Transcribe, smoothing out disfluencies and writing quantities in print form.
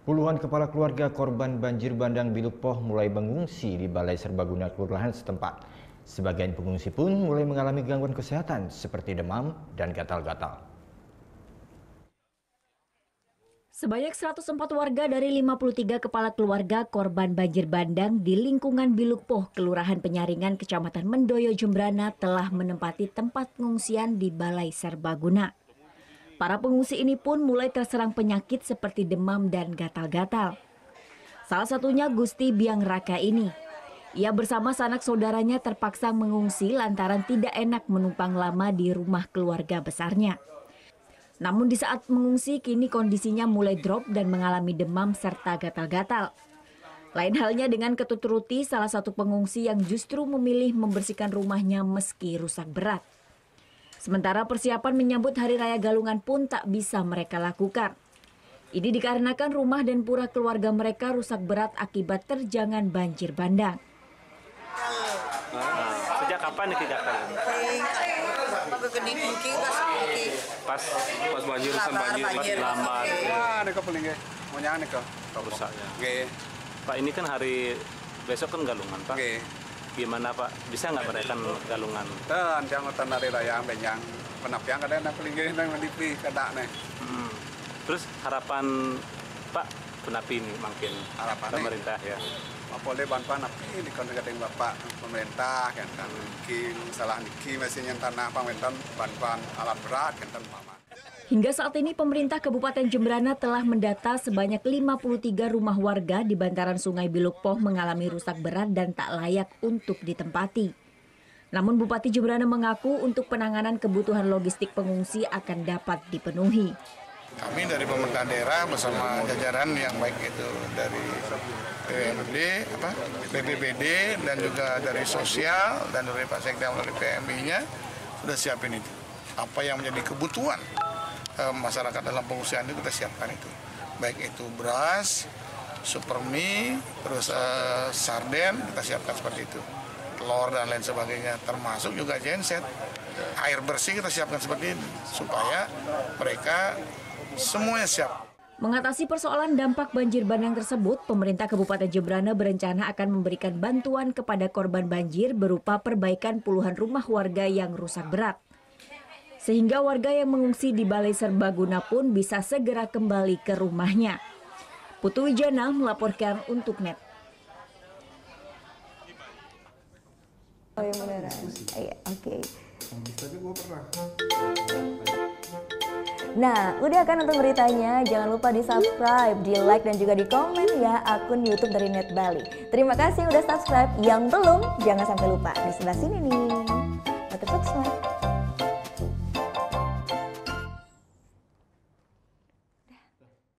Puluhan kepala keluarga korban banjir bandang Bilukpoh mulai mengungsi di Balai Serbaguna kelurahan setempat. Sebagian pengungsi pun mulai mengalami gangguan kesehatan seperti demam dan gatal-gatal. Sebanyak 104 warga dari 53 kepala keluarga korban banjir bandang di lingkungan Bilukpoh, Kelurahan Penyaringan, Kecamatan Mendoyo, Jembrana telah menempati tempat pengungsian di Balai Serbaguna. Para pengungsi ini pun mulai terserang penyakit seperti demam dan gatal-gatal. Salah satunya Gusti Biang Raka ini. Ia bersama sanak saudaranya terpaksa mengungsi lantaran tidak enak menumpang lama di rumah keluarga besarnya. Namun di saat mengungsi kini kondisinya mulai drop dan mengalami demam serta gatal-gatal. Lain halnya dengan Ketut Ruti, salah satu pengungsi yang justru memilih membersihkan rumahnya meski rusak berat. Sementara persiapan menyambut Hari Raya Galungan pun tak bisa mereka lakukan. Ini dikarenakan rumah dan pura keluarga mereka rusak berat akibat terjangan banjir bandang. Sejak kapan nih kejadian? Pas banjir lama. Rusaknya. Pak, ini kan hari besok kan Galungan, Pak. Gimana Pak, bisa nggak merayakan Galungan? Dan jangan hari raya banyak penapian kadang pelinggiran yang menipi kada nih. Terus harapan Pak penapi ini makin pemerintah ya. Boleh bantuan api di kadang bapak pemerintah kan mungkin salah niki mesinnya tanah pemerintah bantuan alat berat kan mama. Hingga saat ini pemerintah Kabupaten Jembrana telah mendata sebanyak 53 rumah warga di bantaran Sungai Bilukpoh mengalami rusak berat dan tak layak untuk ditempati. Namun Bupati Jembrana mengaku untuk penanganan kebutuhan logistik pengungsi akan dapat dipenuhi. Kami dari pemerintah daerah bersama jajaran yang baik itu dari BPBD dan juga dari sosial dan dari Pak Sekda melalui PMI-nya sudah siapin itu. Apa yang menjadi kebutuhan masyarakat dalam pengungsian itu kita siapkan itu. Baik itu beras, supermie, terus sarden kita siapkan seperti itu. Telur dan lain sebagainya, termasuk juga genset. Air bersih kita siapkan seperti ini supaya mereka semuanya siap. Mengatasi persoalan dampak banjir bandang tersebut, pemerintah Kabupaten Jembrana berencana akan memberikan bantuan kepada korban banjir berupa perbaikan puluhan rumah warga yang rusak berat. Sehingga warga yang mengungsi di Balai Serbaguna pun bisa segera kembali ke rumahnya. Putu Wijana melaporkan untuk NET. Oh yang beneran? Iya, oke. Nah, udah kan nonton beritanya? Jangan lupa di-subscribe, di-like, dan juga di-komen ya akun YouTube dari Net Bali. Terima kasih udah subscribe. Yang belum, jangan sampai lupa. Di sebelah sini nih. Subscribe.